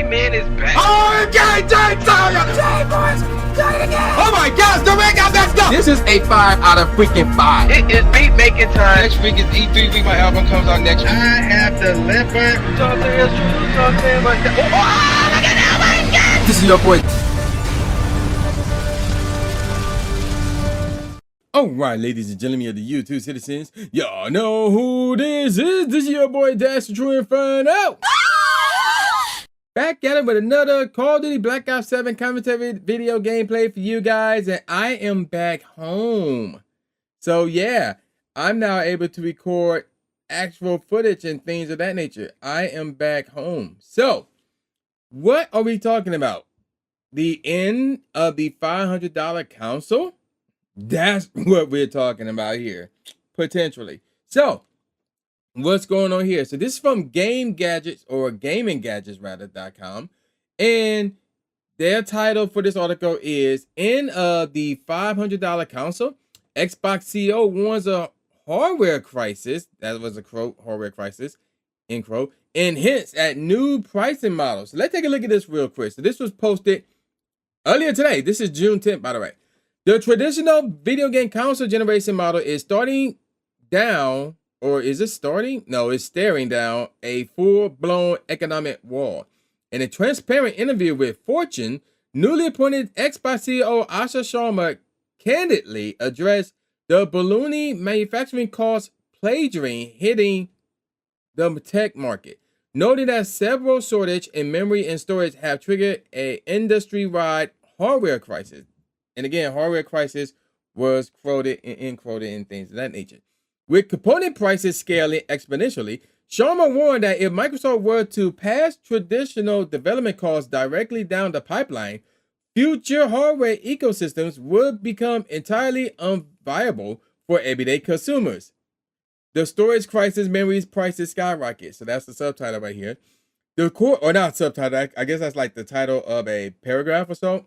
man is back. Oh, okay, Jay, boys, do it again. Oh my gosh, the ring got messed up. This is a 5 out of freaking 5. It is beat making time. Next week is E3 week. My album comes out next week. I have delivered. Something is true, something like that. Oh, look at that, my God. This is your boy. Alright, ladies and gentlemen of the YouTube citizens, y'all know who this is. This is your boy Dash the True Inferno. Back at it with another Call of Duty Black Ops 7 commentary video gameplay for you guys, and I am back home. So yeah, I'm now able to record actual footage and things of that nature. I am back home. So, what are we talking about? The end of the $500 console? That's what we're talking about here, potentially. So, what's going on here? So, this is from Game Gadgets, or GamingGadgets.com, and their title for this article is End of the $500 console. Xbox CEO warns a hardware crisis. That was a quote, hardware crisis, end quote, and hints at new pricing models. So let's take a look at this real quick. So, this was posted earlier today. This is June 10th, by the way. The traditional video game console generation model is starting down, or is it starting? No, it's staring down a full-blown economic wall. In a transparent interview with Fortune, newly appointed Xbox CEO Asha Sharma candidly addressed the ballooning manufacturing cost plagiarism hitting the tech market, noting that several shortage in memory and storage have triggered an industry-wide hardware crisis. And again, hardware crisis was quoted and things of that nature. With component prices scaling exponentially, Sharma warned that if Microsoft were to pass traditional development costs directly down the pipeline, future hardware ecosystems would become entirely unviable for everyday consumers. The storage crisis, memories prices skyrocket. So that's the subtitle right here. The core, or not subtitle, I guess that's like the title of a paragraph or so.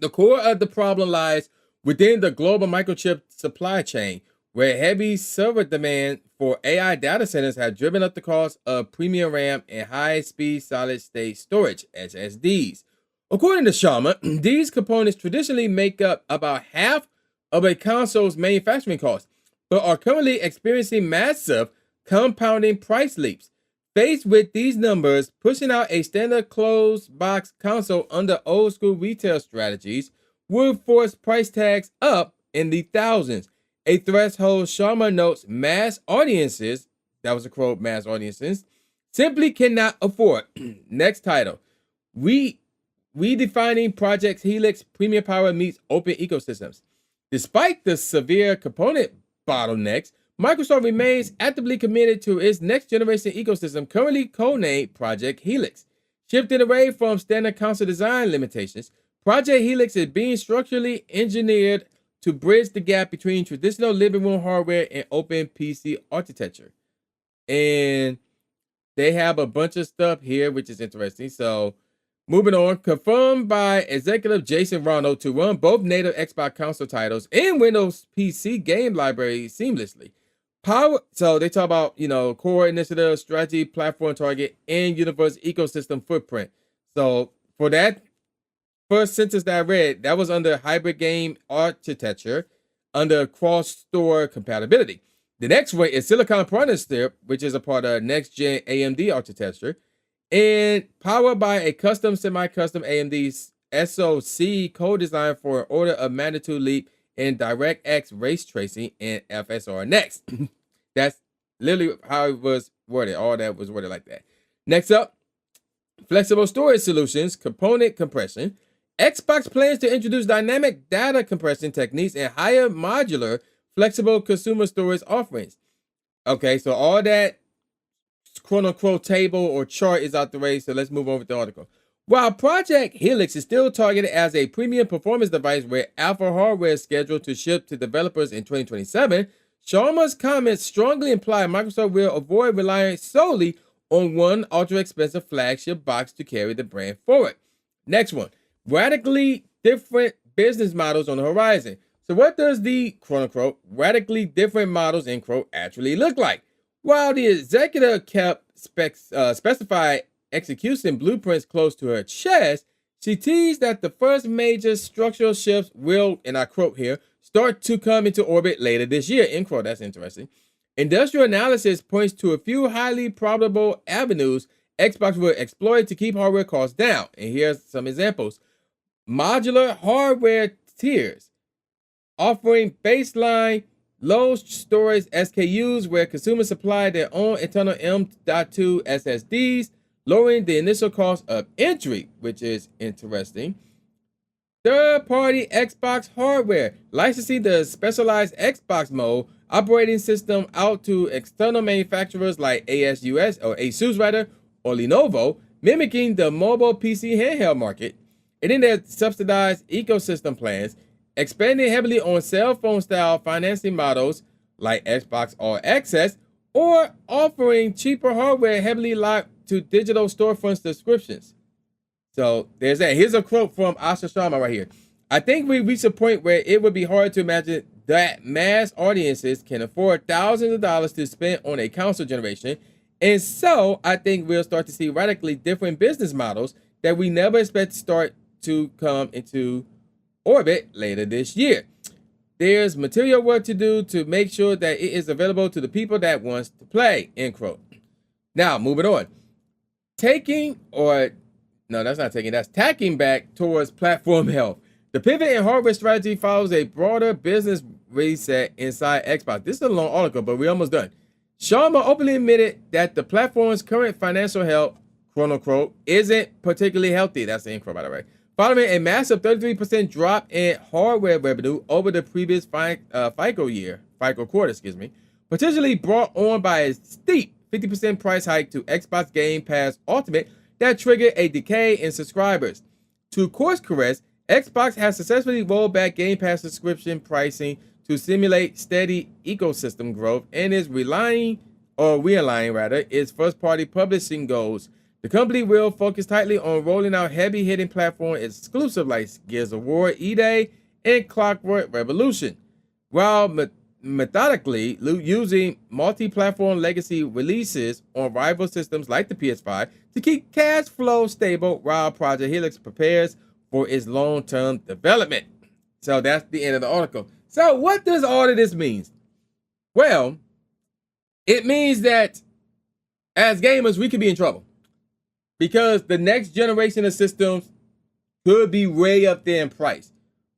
The core of the problem lies within the global microchip supply chain, where heavy server demand for AI data centers have driven up the cost of premium RAM and high-speed solid-state storage, SSDs. According to Sharma, these components traditionally make up about half of a console's manufacturing cost, but are currently experiencing massive compounding price leaps. Faced with these numbers, pushing out a standard closed box console under old school retail strategies would force price tags up in the thousands. A threshold Sharma notes mass audiences, that was a quote, mass audiences, simply cannot afford. Next title. Redefining Project Helix Premium Power meets open ecosystems. Despite the severe component bottlenecks, Microsoft remains actively committed to its next-generation ecosystem, currently codenamed Project Helix. Shifting away from standard console design limitations, Project Helix is being structurally engineered to bridge the gap between traditional living room hardware and open PC architecture. And they have a bunch of stuff here, which is interesting. So, moving on, confirmed by executive Jason Ronald to run both native Xbox console titles and Windows PC game library seamlessly. So they talk about, core initiative, strategy, platform target, and universe ecosystem footprint. So for that first sentence that I read, that was under hybrid game architecture, under cross-store compatibility. The next one is Silicon Partnership, which is a part of next-gen AMD architecture, and powered by a custom, semi-custom AMD SoC co-designed for an order of magnitude leap in DirectX race tracing and FSR Next. That's literally how it was worded. All that was worded like that. Next up, flexible storage solutions, component compression. Xbox plans to introduce dynamic data compression techniques and higher modular, flexible consumer storage offerings. Okay, so all that quote-unquote table or chart is out the way, so let's move over to the article. While Project Helix is still targeted as a premium performance device where alpha hardware is scheduled to ship to developers in 2027, Sharma's comments strongly imply Microsoft will avoid relying solely on one ultra-expensive flagship box to carry the brand forward. Next one, radically different business models on the horizon. So what does the quote-unquote radically different models, end quote, actually look like? While the executive kept specified execution blueprints close to her chest, she teased that the first major structural shifts will, and I quote here, start to come into orbit later this year, end quote. That's interesting. Industrial analysis points to a few highly probable avenues Xbox will exploit to keep hardware costs down. And here's some examples. Modular hardware tiers, offering baseline low storage SKUs where consumers supply their own internal M.2 SSDs, lowering the initial cost of entry, which is interesting. Third-party Xbox hardware, licensing the specialized Xbox mode operating system out to external manufacturers like ASUS or Lenovo, mimicking the mobile PC handheld market. And then there's subsidized ecosystem plans, expanding heavily on cell phone style financing models like Xbox All Access, or offering cheaper hardware heavily locked to digital storefront subscriptions. So there's that. Here's a quote from Asha Sharma right here. I think we reached a point where it would be hard to imagine that mass audiences can afford thousands of dollars to spend on a console generation. And so I think we'll start to see radically different business models that we never expect to start to come into orbit later this year. There's material work to do to make sure that it is available to the people that wants to play, end quote. Now, moving on. That's tacking back towards platform health. The pivot in hardware strategy follows a broader business reset inside Xbox. This is a long article, but we're almost done. Sharma openly admitted that the platform's current financial health, quote unquote, isn't particularly healthy. That's the end quote, by the way. Following a massive 33% drop in hardware revenue over the previous FICO quarter, potentially brought on by a steep 50% price hike to Xbox Game Pass Ultimate that triggered a decay in subscribers. To course correct, Xbox has successfully rolled back Game Pass subscription pricing to simulate steady ecosystem growth and is realigning its first-party publishing goals. The company will focus tightly on rolling out heavy-hitting platform exclusive like Gears of War, E-Day, and Clockwork Revolution, while methodically using multi-platform legacy releases on rival systems like the PS5 to keep cash flow stable while Project Helix prepares for its long-term development. So that's the end of the article. So what does all of this mean? Well, it means that as gamers, we could be in trouble because the next generation of systems could be way up there in price.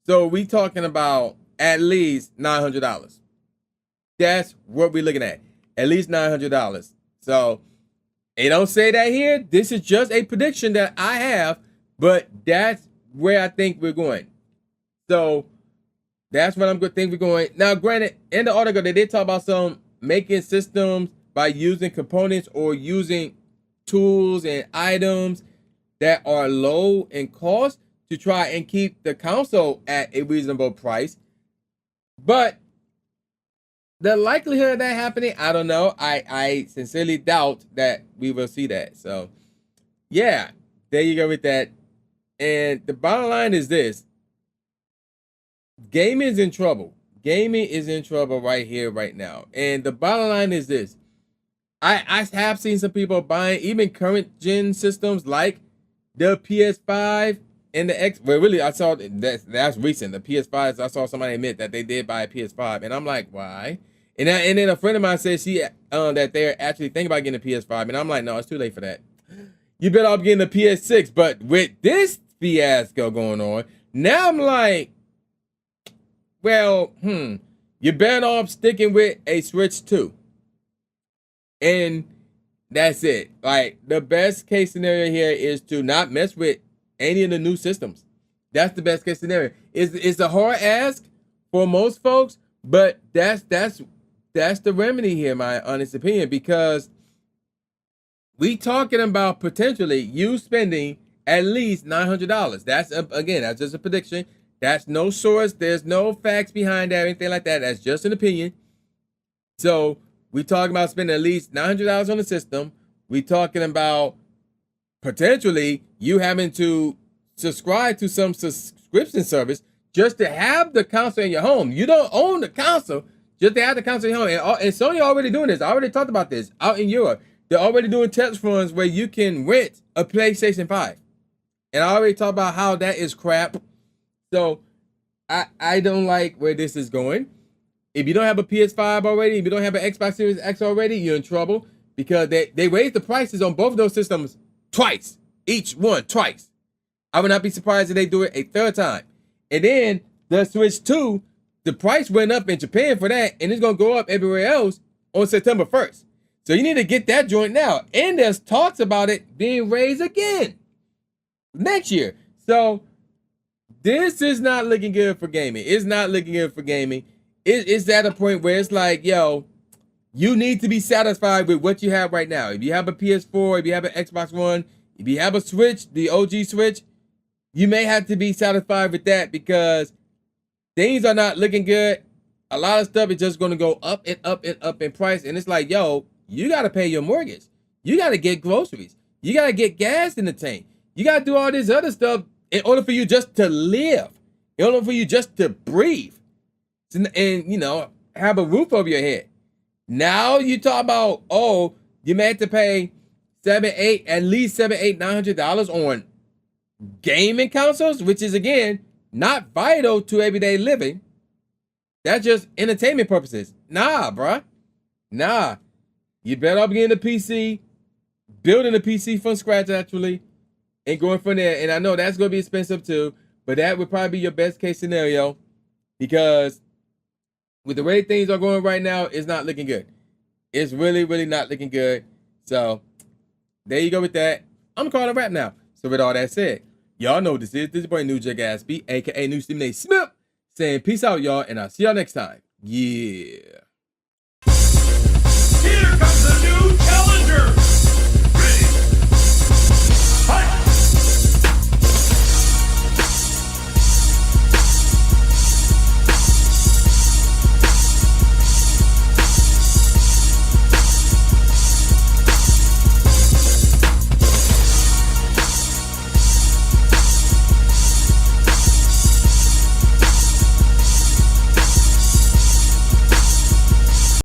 So we talking about at least $900. That's what we're looking at least $900. So they don't say that here. This is just a prediction that I have, but that's where I think we're going. So that's what I'm going to think we're going. Now, granted, in the article, they did talk about some making systems by using components or using tools and items that are low in cost to try and keep the console at a reasonable price. But the likelihood of that happening, I don't know. I sincerely doubt that we will see that. So, yeah, there you go with that. And the bottom line is this. Gaming is in trouble. Gaming is in trouble right here, right now. And the bottom line is this. I have seen some people buying even current gen systems like the PS5 and the X. Well, really, I saw that's recent. The PS5s, I saw somebody admit that they did buy a PS5. And I'm like, why? And then a friend of mine said that they're actually thinking about getting a PS5. And I'm like, no, it's too late for that. You better off getting a PS6. But with this fiasco going on, now I'm like, well, you're better off sticking with a Switch 2. And that's it. Like, the best case scenario here is to not mess with any of the new systems. That's the best case scenario. It's a hard ask for most folks, but that's the remedy here, my honest opinion, because we talking about potentially you spending at least $900. That's just a prediction. That's no source. There's no facts behind that, anything like that. That's just an opinion. So we talking about spending at least $900 on the system. We talking about potentially you having to subscribe to some subscription service just to have the console in your home. You don't own the console, just to have the console in your home. And Sony already doing this. I already talked about this out in Europe. they're already doing test runs where you can rent a PlayStation 5. And I already talked about how that is crap. So I don't like where this is going. If you don't have a PS5 already, if you don't have an Xbox Series X already, you're in trouble because they raised the prices on both of those systems twice. Each one twice. I would not be surprised if they do it a third time. And then the Switch 2, the price went up in Japan for that, and it's going to go up everywhere else on September 1st. So you need to get that joint now. And there's talks about it being raised again next year. So this is not looking good for gaming. It's not looking good for gaming. It's at a point where it's like, yo, you need to be satisfied with what you have right now. If you have a PS4, if you have an Xbox One, if you have a Switch, the OG Switch, you may have to be satisfied with that because things are not looking good. A lot of stuff is just going to go up and up and up in price. And it's like, yo, you got to pay your mortgage. You got to get groceries. You got to get gas in the tank. You got to do all this other stuff in order for you just to live, in order for you just to breathe and you know, have a roof over your head. Now you talk about, oh, you may have to pay at least $900 on gaming consoles, which is, again, not vital to everyday living. That's just entertainment purposes. Nah, bruh. Nah. You better off getting a PC, building a PC from scratch, actually, and going from there. And I know that's going to be expensive, too, but that would probably be your best case scenario because with the way things are going right now, it's not looking good. It's really, really not looking good. So there you go with that. I'm calling a wrap now. So with all that said, y'all know this is your boy New J Gatsby, aka New Stephen A. Smith, saying peace out, y'all, and I'll see y'all next time. Yeah. Here comes a new challenger.